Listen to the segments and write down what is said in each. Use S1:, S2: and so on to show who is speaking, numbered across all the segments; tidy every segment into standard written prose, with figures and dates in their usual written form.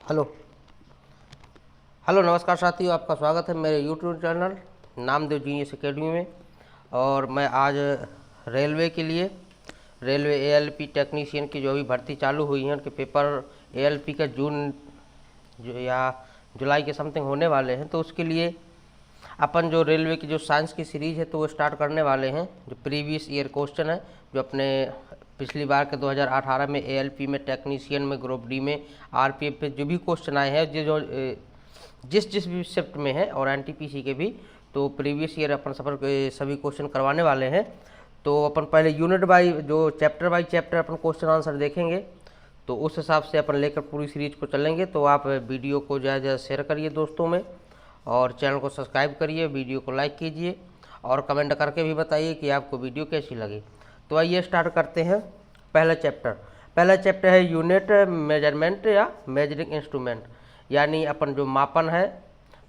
S1: Hello hello नमस्कार साथियों, आपका स्वागत है मेरे YouTube channel Namdev genius academy में। और मैं आज रेलवे के लिए रेलवे एएलपी टेक्नीशियन की जो अभी भर्ती चालू हुई है उनके पेपर एएलपी का जून या जुलाई के समथिंग होने वाले हैं, तो उसके लिए अपन जो रेलवे की जो साइंस की सीरीज़ है तो वो स्टार्ट करने वाले हैं। जो प्रीवियस ईयर क्वेश्चन है, जो अपने पिछली बार के 2018 में एएलपी में टेक्नीशियन में ग्रुप डी में आरपीएफ पे जो भी क्वेश्चन आए हैं, जो जिस भी शिफ्ट में है और एनटीपीसी के भी, तो प्रीवियस ईयर अपन सभी क्वेश्चन करवाने वाले हैं। तो अपन पहले यूनिट बाई जो chapter by chapter upon question answer देखेंगे, तो उस हिसाब से अपन लेकर पूरी सीरीज को चलेंगे। तो आप वीडियो को ज़्यादा ज़्यादा शेयर करिए दोस्तों में, और चैनल को सब्सक्राइब करिए, वीडियो को लाइक कीजिए और कमेंट करके भी बताइए कि आपको वीडियो कैसी लगी। तो आइए स्टार्ट करते हैं। पहला चैप्टर है यूनिट मेजरमेंट या मेजरिंग इंस्ट्रूमेंट, यानी अपन जो मापन है,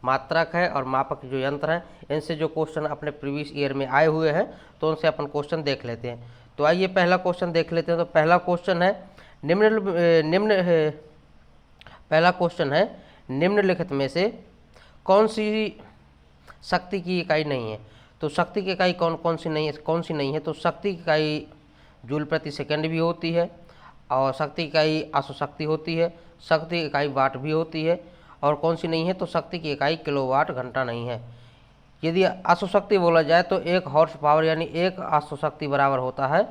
S1: मात्रक है और मापक जो यंत्र हैं, इनसे जो क्वेश्चन अपने प्रीवियस ईयर में आए हुए हैं तो उनसे अपन क्वेश्चन देख लेते हैं। तो आइए पहला क्वेश्चन देख लेते हैं। तो पहला क्वेश्चन है निम्नलिखित में से कौन सी शक्ति की इकाई नहीं है। तो शक्ति की इकाई कौन सी नहीं है। तो शक्ति की इकाई जूल प्रति सेकंड भी होती है, और शक्ति की इकाई अश्वशक्ति होती है, शक्ति की इकाई वाट भी होती है, और कौन सी नहीं है। तो शक्ति की इकाई किलोवाट घंटा नहीं है। यदि अश्वशक्ति बोला जाए तो एक हॉर्स पावर यानी एक अश्वशक्ति बराबर होता है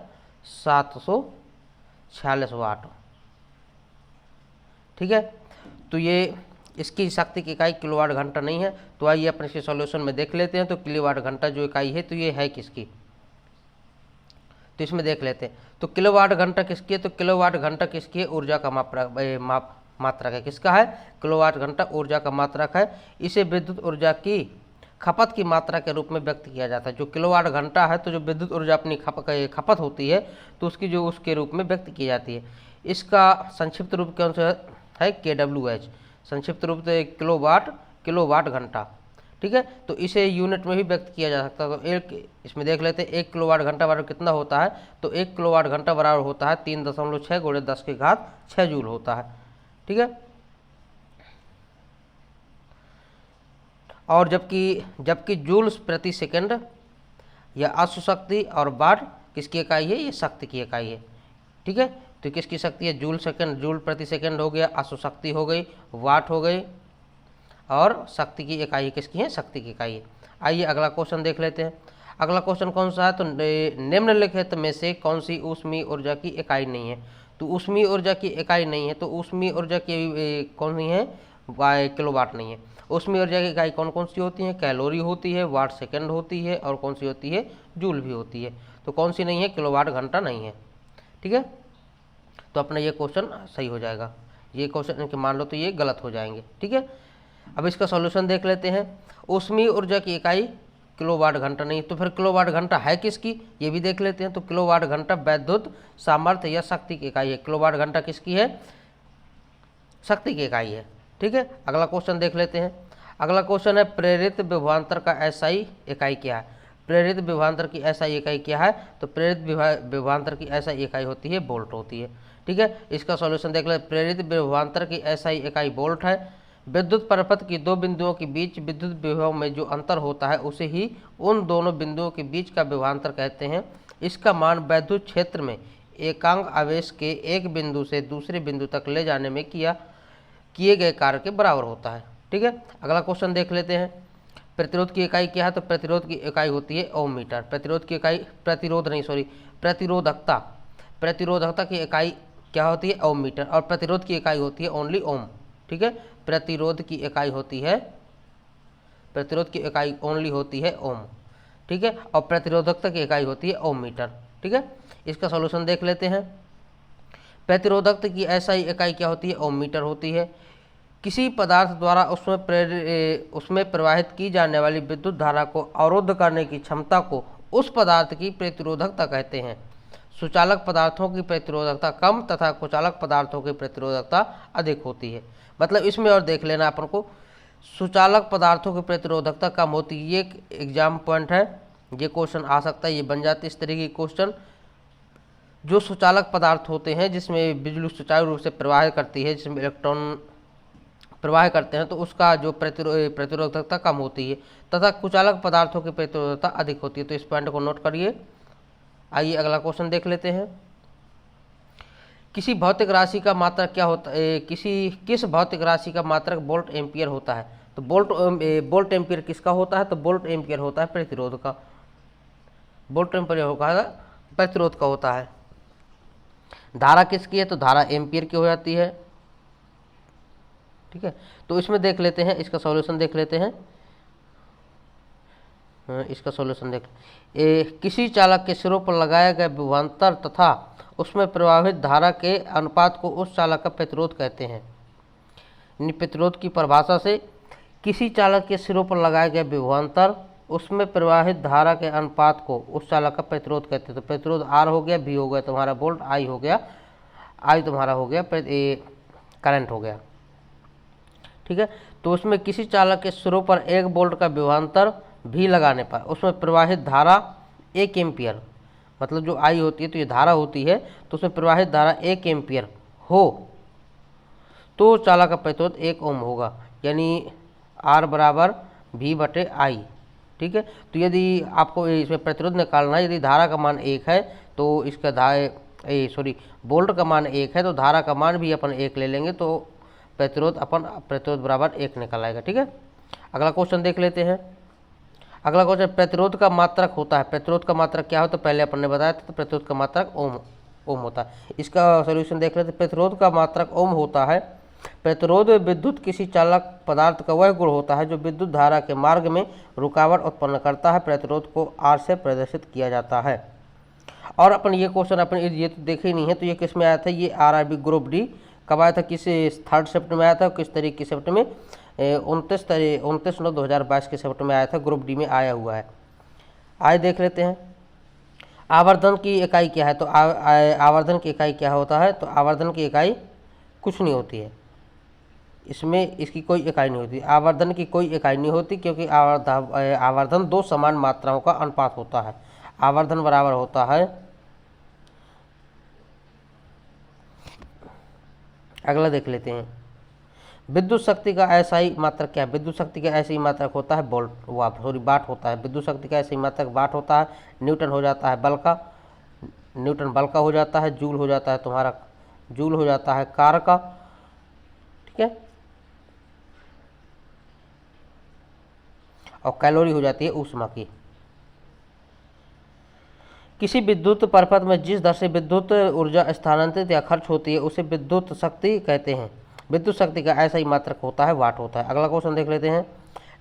S1: 746 वाट। ठीक है, तो ये इसकी शक्ति की इकाई किलोवाट घंटा नहीं है। तो आइए अपने इसके सॉल्यूशन में देख लेते हैं। तो किलोवाट घंटा जो इकाई है तो ये है किसकी, तो इसमें देख लेते हैं। तो किलोवाट घंटा किसकी है। तो किलोवाट घंटा किसकी है, ऊर्जा का मात्रक है। किसका है, किलोवाट घंटा ऊर्जा का मात्रक है। इसे विद्युत ऊर्जा की खपत की मात्रा के रूप में व्यक्त किया जाता है। जो किलोवाट घंटा है तो जो विद्युत ऊर्जा अपनी खपत होती है तो उसके रूप में व्यक्त की जाती है। इसका संक्षिप्त रूप कौन सा है, KWH। संक्षिप्त रूप से किलोवाट घंटा। ठीक है, तो इसे यूनिट में भी व्यक्त किया जा सकता है। तो एक इसमें देख लेते हैं, 1 किलोवाट घंटा बराबर कितना होता है। तो 1 किलोवाट घंटा बराबर होता है 3.6 × 10⁶ जूल होता है। ठीक है, और जबकि जूल्स प्रति सेकंड या अश्वशक्ति और वाट किसकी इकाई है, ये शक्ति की इकाई है। ठीक है, तो किसकी शक्ति है, जूल प्रति सेकंड हो गया, अश्वशक्ति हो गई, वाट हो गई, और शक्ति की इकाई किसकी है, शक्ति की इकाई है। आइए अगला क्वेश्चन देख लेते हैं। अगला क्वेश्चन कौन सा है। तो निम्नलिखित में से कौन सी ऊष्मीय ऊर्जा की इकाई नहीं है। तो ऊष्मीय ऊर्जा की इकाई नहीं है। तो ऊष्मीय ऊर्जा की कौन सी है, किलोवाट नहीं है। ऊष्मीय ऊर्जा की इकाई कौन कौन सी होती है, कैलोरी होती है, वाट सेकंड होती है, और कौन सी होती है, जूल भी होती है। तो कौन सी नहीं है, किलोवाट घंटा नहीं है। ठीक है, तो अपना ये क्वेश्चन सही हो जाएगा। ये क्वेश्चन इनके मान लो तो ये गलत हो जाएंगे। ठीक है, अब इसका सॉल्यूशन देख लेते हैं। ऊष्मीय ऊर्जा की इकाई किलोवाट घंटा नहीं, तो फिर किलोवाट घंटा है किसकी, ये भी देख लेते हैं। तो किलोवाट घंटा वैद्युत सामर्थ्य या शक्ति की इकाई है। किलोवाट घंटा किसकी है, शक्ति की इकाई है। ठीक है, अगला क्वेश्चन देख लेते हैं। अगला क्वेश्चन है, प्रेरित विभवांतर का एसआई इकाई क्या है। प्रेरित विभवांतर की एसआई इकाई क्या है। तो प्रेरित विभवांतर की एसआई इकाई होती है, वोल्ट होती है। ठीक है, इसका सॉल्यूशन देख लेते हैं। प्रेरित विभवांतर की एसआई इकाई वोल्ट है। विद्युत परिपथ की दो बिंदुओं के बीच विद्युत विभव में जो अंतर होता है उसे ही उन दोनों बिंदुओं के बीच का विभवांतर कहते हैं। इसका मान वैद्युत क्षेत्र में एकांक आवेश के एक बिंदु से दूसरे बिंदु तक ले जाने में किए गए कार्य के बराबर होता है। ठीक है, अगला क्वेश्चन देख लेते हैं। प्रतिरोध की इकाई क्या है। तो प्रतिरोध की इकाई होती है ओम मीटर। प्रतिरोध की इकाई प्रतिरोधकता की इकाई क्या होती है, ओम मीटर, और प्रतिरोध की इकाई होती है ओनली ओम। ठीक है, प्रतिरोध की इकाई ओनली होती है ओम। ठीक है, और प्रतिरोधकता की इकाई होती है ओम मीटर। ठीक है, इसका सॉल्यूशन देख लेते हैं। प्रतिरोधकता की एसआई इकाई क्या होती है, ओम मीटर होती है। किसी पदार्थ द्वारा उसमें प्रवाहित की जाने वाली विद्युत धारा को अवरुद्ध करने की क्षमता को उस पदार्थ की प्रतिरोधकता कहते हैं। सुचालक पदार्थों की प्रतिरोधकता कम तथा कुचालक पदार्थों की प्रतिरोधकता अधिक होती है। मतलब इसमें और देख लेना अपन को, सुचालक पदार्थों की प्रतिरोधकता कम होती है। ये एक एग्जाम पॉइंट है, ये क्वेश्चन आ सकता है, ये बन जाते इस तरीके के क्वेश्चन। जो सुचालक पदार्थ होते हैं जिसमें बिजली सुचारू रूप से प्रवाह करती है, जिसमें इलेक्ट्रॉन प्रवाह करते हैं तो उसका जो प्रतिरोधकता कम होती है तथा कुचालक पदार्थों की प्रतिरोधकता अधिक होती है। तो इस पॉइंट को नोट करिए। आइए अगला क्वेश्चन देख लेते हैं। किसी भौतिक राशि का मात्रक क्या होता है, किस भौतिक राशि का मात्रक वोल्ट एम्पियर होता है? तो वोल्ट एम्पियर किसका होता है? तो वोल्ट एम्पियर होता है प्रतिरोध का। वोल्ट एम्पियर होगा प्रतिरोध का होता है। धारा किसकी है? तो धारा एम्पियर की हो जाती है। ठीक है, तो इसमें देख लेते हैं, इसका सॉल्यूशन देख लेते हैं। इसका सॉल्यूशन देख, किसी चालक के सिरों पर लगाया गया विभवांतर तथा उसमें प्रवाहित धारा के अनुपात को उस चालक का प्रतिरोध कहते हैं। प्रतिरोध की परिभाषा से किसी चालक के सिरों पर लगाया गया विभवांतर उसमें प्रवाहित धारा के अनुपात को उस चालक का प्रतिरोध कहते हैं। तो प्रतिरोध आर हो गया, भी हो गया तुम्हारा वोल्ट, आई हो गया, आई तुम्हारा हो गया करंट हो गया। ठीक है, तो उसमें किसी चालक के सिरों पर 1 वोल्ट का विभवांतर भी लगाने पर उसमें प्रवाहित धारा 1 एम्पियर, मतलब जो आई होती है तो ये धारा होती है, तो उसमें प्रवाहित धारा 1 एम्पियर हो तो चालक का प्रतिरोध 1 ओम होगा, यानी आर बराबर भी बटे आई। ठीक है, तो यदि आपको इसमें प्रतिरोध निकालना है, यदि धारा का मान 1 है तो इसका वोल्ट का मान 1 है तो धारा का मान भी अपन 1 ले लेंगे तो प्रतिरोध बराबर 1 निकल आएगा। ठीक है, अगला क्वेश्चन देख लेते हैं। अगला क्वेश्चन, प्रतिरोध का मात्रक होता है। प्रतिरोध का मात्रक क्या होता है? पहले अपन ने बताया था, तो प्रतिरोध का मात्रक ओम होता है। इसका सॉल्यूशन देख लेते हैं। प्रतिरोध का मात्रक ओम होता है। प्रतिरोध विद्युत किसी चालक पदार्थ का वह गुण होता है जो विद्युत धारा के मार्ग में रुकावट उत्पन्न करता है। प्रतिरोध को आर से प्रदर्शित किया जाता है। और अपन ये क्वेश्चन अपन ये तो देखे ही नहीं है, तो ये किस में आया था? ये RRB ग्रुप डी कब आया था? किस 3rd शिफ्ट में आया था? किस तारीख की शिफ्ट में? 29/9/2022 के शिफ्ट में आया था, ग्रुप डी में आया हुआ है। आइए देख लेते हैं। आवर्धन की इकाई क्या है? तो आवर्धन की इकाई क्या होता है? तो आवर्धन की इकाई कुछ नहीं होती है, इसमें इसकी कोई इकाई नहीं होती। आवर्धन की कोई इकाई नहीं होती क्योंकि आवर्धन 2 समान मात्राओं का अनुपात होता है। आवर्धन बराबर होता है, अगला देख लेते हैं। विद्युत शक्ति का ऐसाई मात्रक क्या है? विद्युत शक्ति का ऐसी मात्रक होता है वाट होता है। विद्युत शक्ति का ऐसी मात्रक वाट होता है। न्यूटन हो जाता है बल का, न्यूटन बल का हो जाता है। जूल हो जाता है तुम्हारा, जूल हो जाता है कार का। ठीक है, और कैलोरी हो जाती है ऊष्मा की। किसी विद्युत परिपथ में जिस दर से विद्युत ऊर्जा स्थानांतरित या खर्च होती है उसे विद्युत शक्ति कहते हैं। विद्युत शक्ति का ऐसा ही मात्रक होता है वाट होता है। अगला क्वेश्चन देख लेते हैं।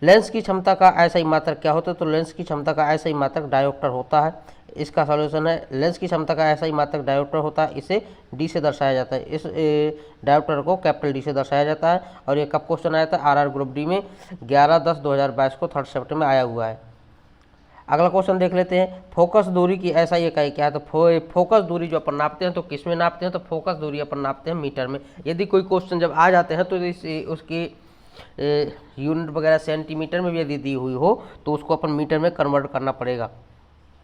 S1: लेंस की क्षमता का ऐसा ही मात्रक क्या होता है? तो लेंस की क्षमता का ऐसा ही मात्रक डायोप्टर होता है। इसका सॉल्यूशन है, लेंस की क्षमता का ऐसा ही मात्रक डायोप्टर होता है। इसे डी से दर्शाया जाता है। इस डायोप्टर को कैपिटल डी से दर्शाया जाता है। और ये कब क्वेश्चन आया था? RR ग्रुप डी में 11/10/2022 को 3rd शिफ्ट में आया हुआ है। अगला क्वेश्चन देख लेते हैं। फोकस दूरी की ऐसा ही इकाई क्या है? तो फोकस दूरी जो अपन नापते हैं तो किस में नापते हैं? तो फोकस दूरी अपन नापते हैं मीटर में। यदि कोई क्वेश्चन जब आ जाते हैं तो उसकी यूनिट वगैरह सेंटीमीटर में भी यदि दी हुई हो तो उसको अपन मीटर में कन्वर्ट करना पड़ेगा।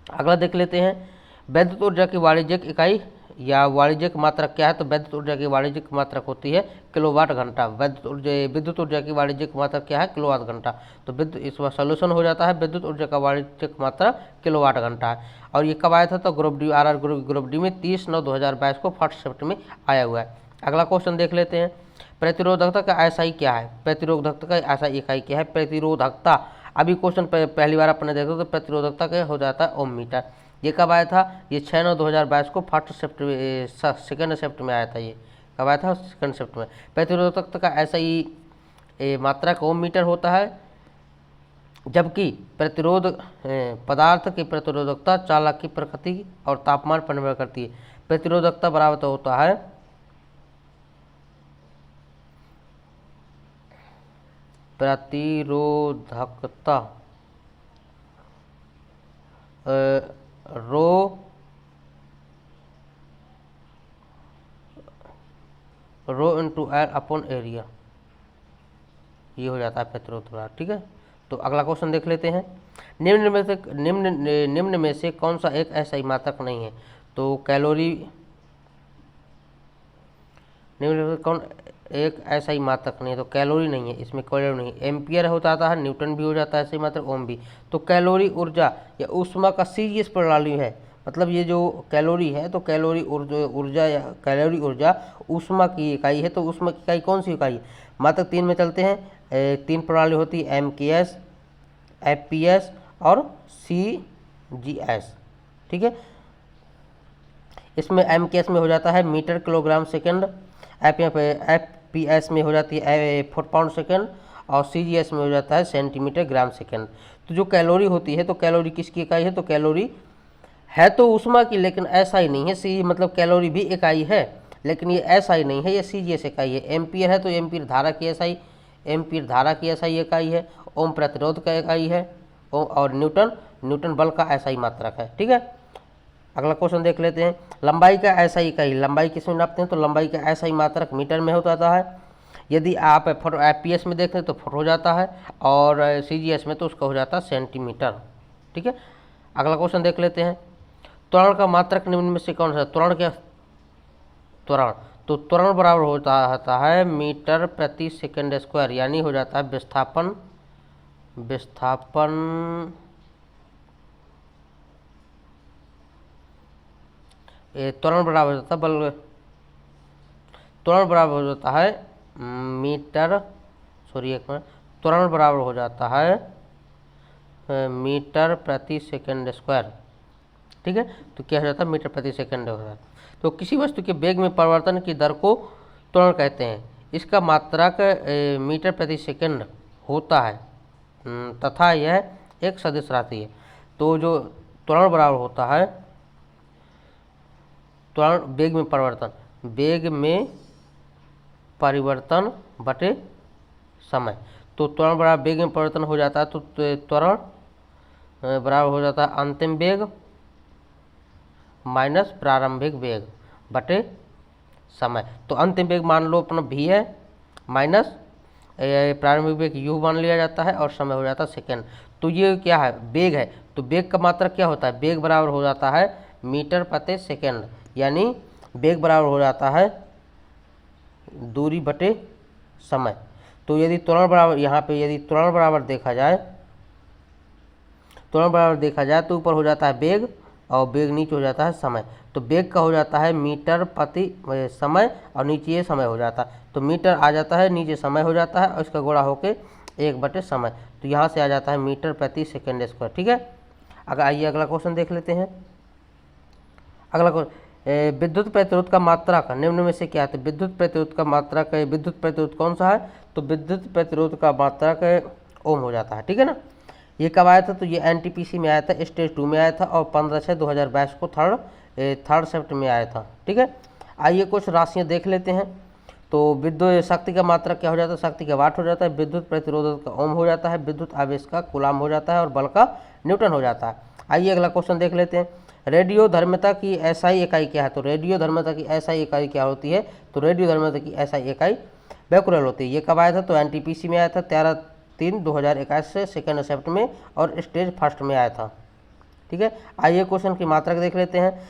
S1: अगला देख लेते हैं। विद्युत ऊर्जा की वाणिज्यिक इकाई या वाणिज्यिक मात्रक क्या है? तो विद्युत ऊर्जा की वाणिज्यिक मात्रक होती है किलोवाट घंटा। विद्युत ऊर्जा की वाणिज्यिक मात्रक क्या है? किलोवाट घंटा। तो इसका सॉल्यूशन हो जाता है विद्युत ऊर्जा का वाणिज्यिक मात्रक किलोवाट घंटा है। और ये कब आया था? तो group D, RR group D में 30/9/2022 को 1st शिफ्ट में आया हुआ है। अगला क्वेश्चन देख लेते हैं। प्रतिरोधकता का ऐसा ही क्या है? प्रतिरोधकता का ऐसा इकाई क्या है? प्रतिरोधकता, अभी क्वेश्चन पहली बार अपने देखो तो प्रतिरोधकता का हो जाता है ओम मीटर। ये कब आया था? ये 6/9/2022 को 1st शिफ्ट 2nd शिफ्ट में आया था। ये कब आया था? 2nd शिफ्ट में। प्रतिरोधकता का ऐसा ही मात्रक ओम मीटर होता है, जबकि प्रतिरोध पदार्थ की प्रतिरोधकता चालक की प्रकृति और तापमान पर निर्भर करती है। प्रतिरोधकता बराबर होता है प्रतिरोधकता rho into L upon area, ये हो जाता है प्रतिरोध। ठीक है, तो अगला क्वेश्चन देख लेते हैं। निम्न में से कौन सा एक ऐसा ही मात्रक नहीं है? तो कैलोरी निम्नलिखित कौन एक ऐसा ही मात्रक नहीं है? तो कैलोरी नहीं है, इसमें कैलोरी नहीं है। एम्पियर हो जाता है, न्यूटन भी हो जाता है, ऐसे ही मात्रक ओम भी। तो कैलोरी ऊर्जा या ऊष्मा का सीजीएस प्रणाली है, मतलब ये जो कैलोरी है तो कैलोरी ऊर्जा या कैलोरी ऊर्जा ऊष्मा की इकाई है। तो ऊष्मा की इकाई कौन सी इकाई है? मात्रक 3 में चलते हैं। 3 प्रणाली होती है, एमकेएस, एफपीएस और सीजीएस। ठीक है, इसमें एमकेएस में हो जाता है मीटर किलोग्राम सेकंड, एफपीएस में हो जाती है फुट पाउंड सेकंड और सीजीएस में हो जाता है सेंटीमीटर ग्राम सेकंड। तो जो कैलोरी होती है, तो कैलोरी किसकी इकाई है? तो कैलोरी है तो ऊष्मा की, लेकिन ऐसा ही नहीं है। सी मतलब कैलोरी भी इकाई है, लेकिन ये ऐसा ही नहीं है, ये सीजीएस इकाई है। एम्पियर है तो एम्पियर धारा की एसआई, एम्पियर धारा की एसआई इकाई है। ओम प्रतिरोध का इकाई है। ओम और न्यूटन, न्यूटन बल का एसआई मात्रक है। ठीक है, अगला क्वेश्चन देख लेते हैं। लंबाई का एसआई इकाई, लंबाई किस में नापते हैं? तो लंबाई का एसआई मात्रक मीटर में होता है। यदि आप एफपीएस में देखें तो फुट हो जाता है, और सीजीएस में तो उसका हो जाता है सेंटीमीटर। ठीक है, अगला क्वेश्चन देख लेते हैं। त्वरण का मात्रक निम्न में से कौन सा? त्वरण क्या? त्वरण, तो त्वरण बराबर होता है मीटर प्रति सेकंड स्क्वायर, यानी हो जाता है विस्थापन त्वरण बराबर होता है बल, त्वरण बराबर हो जाता है मीटर, सॉरी एक मिनट, त्वरण बराबर हो जाता है मीटर प्रति सेकंड स्क्वायर। ठीक है, तो क्या हो जाता है? मीटर प्रति सेकंड हो जाता है। तो किसी वस्तु के वेग में परिवर्तन की दर को त्वरण कहते हैं। इसका मात्रक मीटर प्रति सेकंड होता है तथा यह एक सदिश राशि है। तो जो त्वरण बराबर होता है, त्वरण वेग में परिवर्तन, वेग में परिवर्तन बटे समय। तो त्वरण बराबर वेग में परिवर्तन हो जाता है, तो त्वरण बराबर हो जाता है अंतिम वेग माइनस प्रारंभिक वेग बटे समय। तो अंतिम वेग मान लो अपना v है, माइनस प्रारंभिक वेग u मान लिया जाता है, और समय हो जाता है सेकेंड। तो ये क्या है? वेग है। तो वेग का मात्रक क्या होता है? वेग बराबर हो जाता है मीटर प्रति सेकेंड, यानी वेग बराबर हो जाता है दूरी बटे समय। तो यदि त्वरण बराबर, यहाँ पे यदि त्वरण बराबर देखा जाए, त्वरण बराबर देखा जाए तो ऊपर हो जाता है वेग और वेग नीचे हो जाता है समय। तो वेग का हो जाता है मीटर प्रति समय और नीचे ये समय हो जाता है। तो मीटर आ जाता है, नीचे समय हो जाता है, और इसका गुणा होके 1 बटे समय। तो यहाँ से आ जाता है मीटर प्रति सेकेंड स्क्वायर। ठीक है, अगर आइए अगला क्वेश्चन देख लेते हैं। अगला क्वेश्चन, विद्युत प्रतिरोध का मात्रक निम्न में से क्या है? तो विद्युत प्रतिरोध का मात्रक, विद्युत प्रतिरोध कौन सा है? तो विद्युत प्रतिरोध का मात्रक ओम हो जाता है। ठीक है ना, ये कब आया था? तो ये एनटीपीसी में आया था, स्टेज 2 में आया था, और 15/6/2022 को थर्ड शिफ्ट में आया था। ठीक है, आइए कुछ राशियां देख लेते हैं। तो विद्युत शक्ति का मात्रक क्या हो जाता है? शक्ति का वाट हो जाता है। विद्युत प्रतिरोध का ओम हो जाता है। विद्युत आवेश का कूलाम हो जाता है, और बल का न्यूटन हो जाता है। आइए अगला क्वेश्चन देख लेते हैं। रेडियो धर्मिता की एसआई इकाई क्या है? तो रेडियो धर्मिता की एसआई इकाई क्या होती है? तो रेडियो धर्मिता की एसआई इकाई बैकुलर होती है। ये कब आया था? तो एनटीपीसी में आया था 13/3/2021 से सेकेंड शिफ्ट में, और स्टेज फर्स्ट में आया था। ठीक है, आइए क्वेश्चन की मात्रक देख लेते हैं।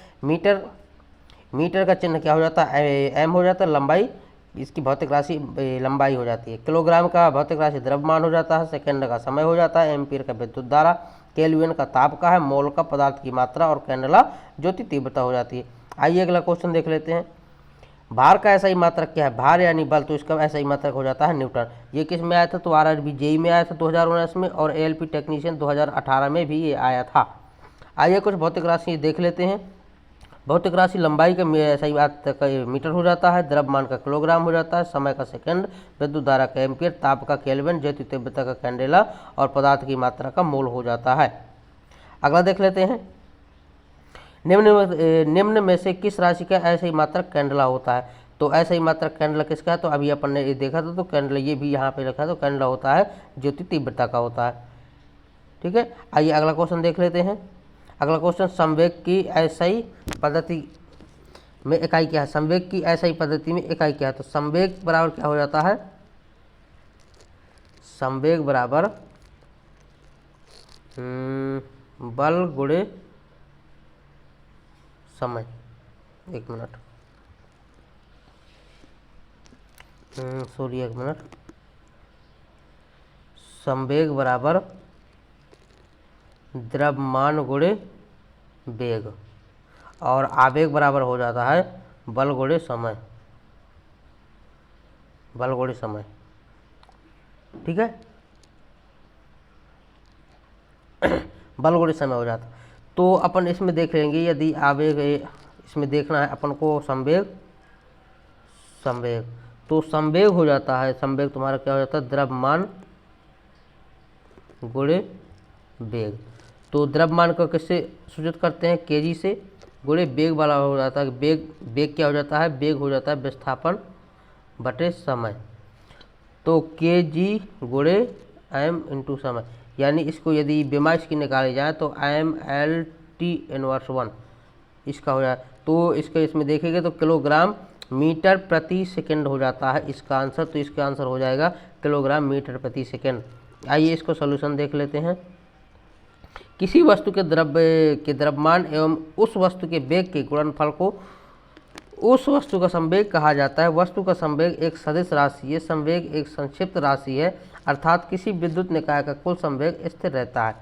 S1: मीटर का चिन्ह क्या हो जाता है? एम हो जाता है, लंबाई, इसकी भौतिक राशि लंबाई हो जाती है। किलोग्राम का भौतिक राशि द्रव्यमान हो जाता है। सेकंड का समय हो जाता है। एम्पीयर का विद्युत धारा। केल्विन का ताप का है। मोल का पदार्थ की मात्रा, और कैंडेला ज्योति तीव्रता हो जाती है। आइए अगला क्वेश्चन देख लेते हैं। भार का ऐसा ही मात्रक क्या है? भार यानी बल, तो इसका ऐसा ही मात्रक हो जाता है न्यूटन। ये किस में आया था? तो आरआरबी जेई में आया था 2019 में, और एएलपी टेक्नीशियन 2018 में भी ये आया था। आइए कुछ भौतिक राशि देख लेते हैं। भौतिक राशि लंबाई का ऐसा ही बात का मीटर हो जाता है। द्रव्यमान का किलोग्राम हो जाता है। समय का सेकंड। विद्युत धारा का एम्पियर। ताप का केल्विन। ज्योति तीव्रता का कैंडेला, और पदार्थ की मात्रा का मोल हो जाता है। अगला देख लेते हैं। निम्न में से किस राशि का ऐसा ही मात्रक कैंडेला होता है? तो ऐसा ही मात्रक कैंडेला किसका है? तो अभी अपन ने देखा था, तो कैंडेला ये भी यहाँ पे लिखा है, तो कैंडेला होता है ज्योति तीव्रता का होता है। ठीक है, आइए अगला क्वेश्चन देख लेते हैं। अगला क्वेश्चन, संवेग की एसआई पद्धति में इकाई क्या है? संवेग की एसआई पद्धति में इकाई क्या है? तो संवेग बराबर क्या हो जाता है? संवेग बराबर बल गुणे समय। एक मिनट, सॉरी एक मिनट, संवेग बराबर द्रव्यमान गुणे वेग, और आवेग बराबर हो जाता है बल गुणे समय, बल गुणे समय। ठीक है, बल गुणे समय हो जाता। तो अपन इसमें देख लेंगे, यदि आवेग इसमें देखना है अपन को संवेग, संवेग तो संवेग हो जाता है, संवेग तुम्हारा क्या हो जाता है, द्रव्यमान गुणे वेग। तो द्रव्यमान को किससे सूचित करते हैं, केजी से, गुणे वेग वाला हो जाता है, वेग, वेग क्या हो जाता है, वेग हो जाता है विस्थापन बटे समय। तो के जी गुणे एम इंटू समय, यानी इसको यदि विमा इसकी निकाली जाए तो एम एल टी इनवर्स 1 इसका हो जाए। तो इसके इसमें देखेंगे तो किलोग्राम मीटर प्रति सेकंड हो जाता है इसका आंसर। तो इसका आंसर हो जाएगा किलोग्राम मीटर प्रति सेकंड। आइए इसको सॉल्यूशन देख लेते हैं। किसी वस्तु के द्रव्यमान एवं उस वस्तु के वेग के गुणनफल को उस वस्तु का संवेग कहा जाता है। वस्तु का संवेग एक सदिश राशि है, संवेग एक संक्षिप्त राशि है, अर्थात किसी विद्युत निकाय का कुल संवेग स्थिर रहता है।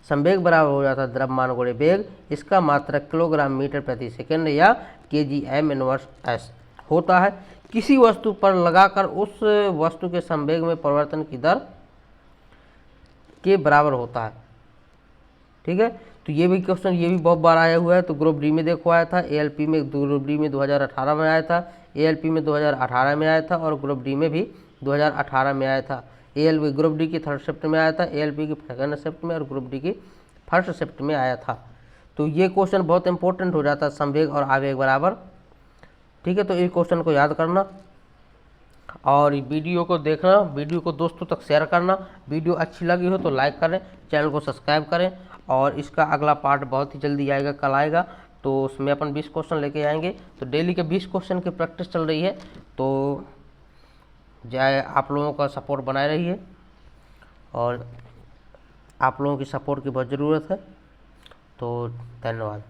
S1: संवेग बराबर हो जाता है द्रव्यमान गुणे वेग, इसका मात्रक किलोग्राम मीटर प्रति सेकंड या kgm इनवर्स s होता है। किसी वस्तु पर लगाकर उस वस्तु के संवेग में परिवर्तन की दर के बराबर होता है। ठीक है, तो ये भी क्वेश्चन, ये भी बहुत बार आया हुआ है। तो ग्रुप डी में देखो आया था, एएलपी में, ग्रुप डी में 2018 में आया था, एएलपी में 2018 में आया था, और ग्रुप डी में भी 2018 में आया था। एएलपी ग्रुप डी की थर्ड शिफ्ट में आया था, एएलपी की सेकंड शिफ्ट में, और ग्रुप डी की फर्स्ट शिफ्ट में आया था। तो ये क्वेश्चन बहुत इंपॉर्टेंट हो जाता है, संवेग और आवेग बराबर। ठीक है, तो इस क्वेश्चन को याद करना और वीडियो को देखना, वीडियो को दोस्तों तक शेयर करना। वीडियो अच्छी लगी हो तो लाइक करें, चैनल को सब्सक्राइब करें, और इसका अगला पार्ट बहुत ही जल्दी आएगा, कल आएगा। तो उसमें अपन 20 क्वेश्चन लेके आएंगे। तो डेली के 20 क्वेश्चन की प्रैक्टिस चल रही है, तो जाए आप लोगों का सपोर्ट बनाए रहिए, और आप लोगों की सपोर्ट की बहुत ज़रूरत है। तो धन्यवाद।